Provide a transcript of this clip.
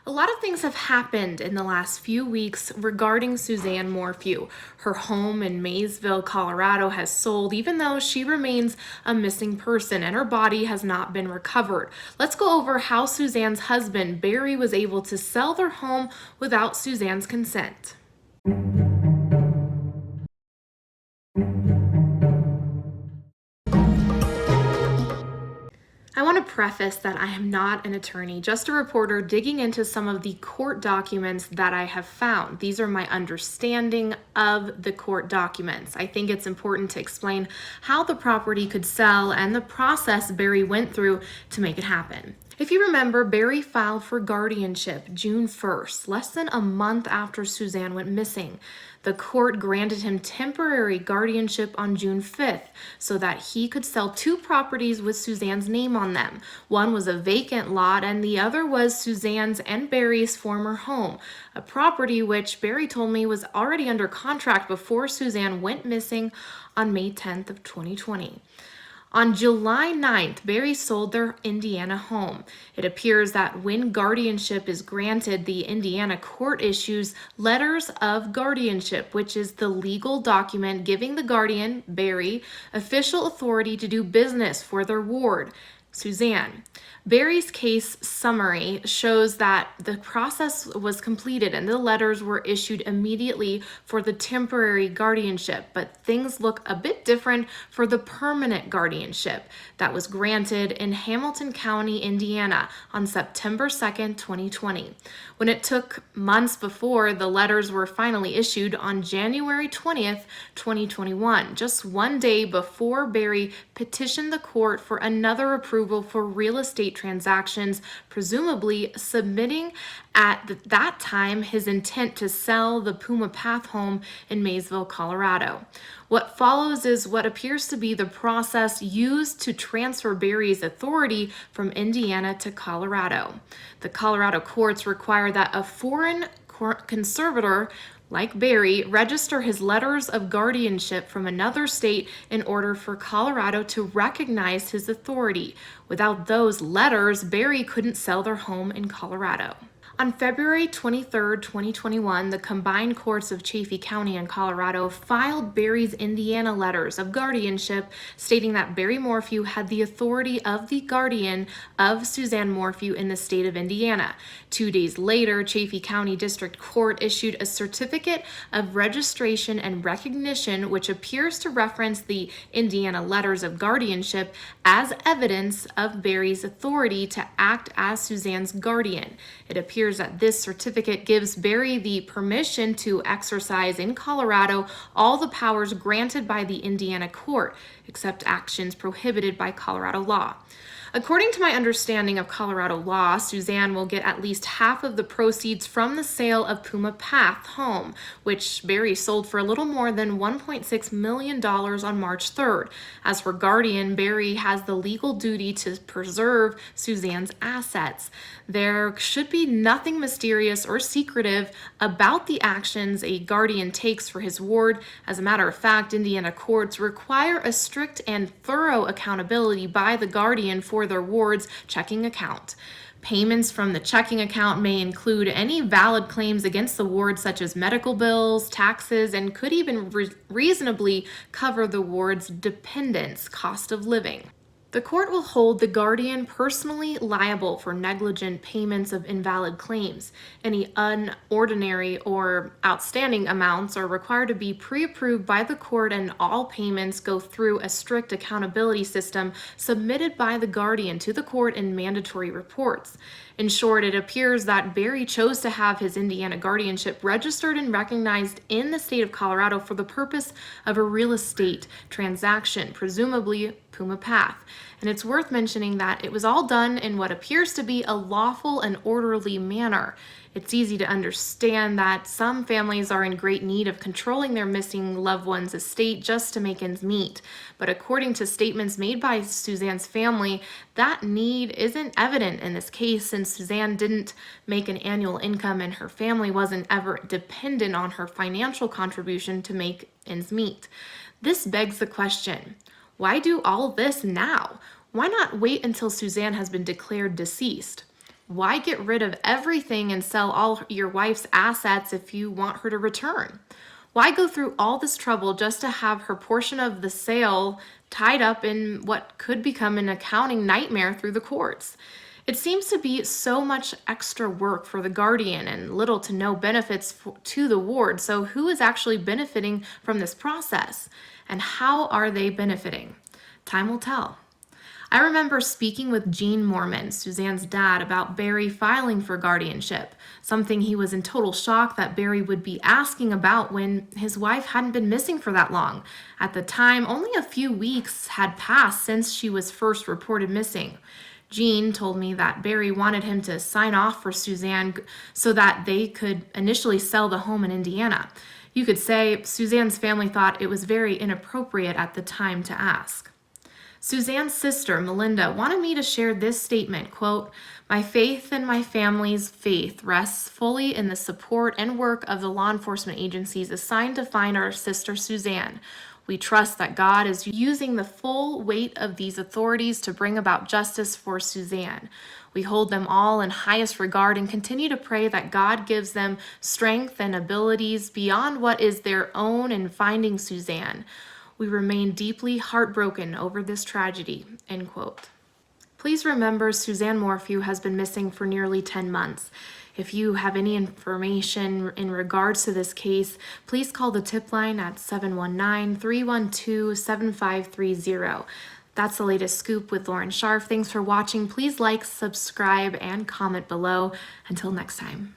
A lot of things have happened in the last few weeks regarding Suzanne Morphew. Her home in Maysville, Colorado has sold, even though she remains a missing person and her body has not been recovered. Let's go over how Suzanne's husband, Barry, was able to sell their home without Suzanne's consent. I want to preface that I am not an attorney, just a reporter digging into some of the court documents that I have found. These are my understanding of the court documents. I think it's important to explain how the property could sell and the process Barry went through to make it happen. If you remember, Barry filed for guardianship June 1st, less than a month after Suzanne went missing. The court granted him temporary guardianship on June 5th so that he could sell two properties with Suzanne's name on them. One was a vacant lot and the other was Suzanne's and Barry's former home, a property which Barry told me was already under contract before Suzanne went missing on May 10th of 2020. On July 9th, Barry sold their Indiana home. It appears that when guardianship is granted, the Indiana court issues letters of guardianship, which is the legal document giving the guardian, Barry, official authority to do business for their ward, Suzanne. Barry's case summary shows that the process was completed and the letters were issued immediately for the temporary guardianship, but things look a bit different for the permanent guardianship that was granted in Hamilton County, Indiana on September 2nd, 2020. When it took months before the letters were finally issued on January 20th, 2021, just one day before Barry petitioned the court for another approval for real estate transactions, presumably submitting at that time his intent to sell the Puma Path home in Maysville, Colorado. What follows is what appears to be the process used to transfer Barry's authority from Indiana to Colorado. The Colorado courts require that a foreign conservator like Barry, register his letters of guardianship from another state in order for Colorado to recognize his authority. Without those letters, Barry couldn't sell their home in Colorado. On February 23, 2021, the combined courts of Chaffee County and Colorado filed Barry's Indiana letters of guardianship, stating that Barry Morphew had the authority of the guardian of Suzanne Morphew in the state of Indiana. 2 days later, Chaffee County District Court issued a certificate of registration and recognition, which appears to reference the Indiana letters of guardianship as evidence of Barry's authority to act as Suzanne's guardian. It appears that this certificate gives Barry the permission to exercise in Colorado all the powers granted by the Indiana court, except actions prohibited by Colorado law. According to my understanding of Colorado law, Suzanne will get at least half of the proceeds from the sale of Puma Path home, which Barry sold for a little more than $1.6 million on March 3rd. As for guardian, Barry has the legal duty to preserve Suzanne's assets. There should be nothing mysterious or secretive about the actions a guardian takes for his ward. As a matter of fact, Indiana courts require a strict and thorough accountability by the guardian for their ward's checking account. Payments from the checking account may include any valid claims against the ward, such as medical bills, taxes, and could even reasonably cover the ward's dependents' cost of living. The court will hold the guardian personally liable for negligent payments of invalid claims. Any unordinary or outstanding amounts are required to be pre-approved by the court, and all payments go through a strict accountability system submitted by the guardian to the court in mandatory reports. In short, it appears that Barry chose to have his Indiana guardianship registered and recognized in the state of Colorado for the purpose of a real estate transaction, presumably Puma Path. And it's worth mentioning that it was all done in what appears to be a lawful and orderly manner. It's easy to understand that some families are in great need of controlling their missing loved one's estate just to make ends meet. But according to statements made by Suzanne's family, that need isn't evident in this case, since Suzanne didn't make an annual income and her family wasn't ever dependent on her financial contribution to make ends meet. This begs the question, why do all this now? Why not wait until Suzanne has been declared deceased? Why get rid of everything and sell all your wife's assets if you want her to return? Why go through all this trouble just to have her portion of the sale tied up in what could become an accounting nightmare through the courts? It seems to be so much extra work for the guardian and little to no benefits to the ward. So, who is actually benefiting from this process? And how are they benefiting? Time will tell. I remember speaking with Gene Mormon, Suzanne's dad, about Barry filing for guardianship, something he was in total shock that Barry would be asking about when his wife hadn't been missing for that long. At the time, only a few weeks had passed since she was first reported missing. Gene told me that Barry wanted him to sign off for Suzanne so that they could initially sell the home in Indiana. You could say Suzanne's family thought it was very inappropriate at the time to ask. Suzanne's sister, Melinda, wanted me to share this statement, quote, "My faith and my family's faith rests fully in the support and work of the law enforcement agencies assigned to find our sister Suzanne. We trust that God is using the full weight of these authorities to bring about justice for Suzanne. We hold them all in highest regard and continue to pray that God gives them strength and abilities beyond what is their own in finding Suzanne. We remain deeply heartbroken over this tragedy," end quote. Please remember Suzanne Morphew has been missing for nearly 10 months. If you have any information in regards to this case, please call the Tipline at 719-312-7530. That's the latest scoop with Lauren Scharf. Thanks for watching. Please like, subscribe, and comment below. Until next time.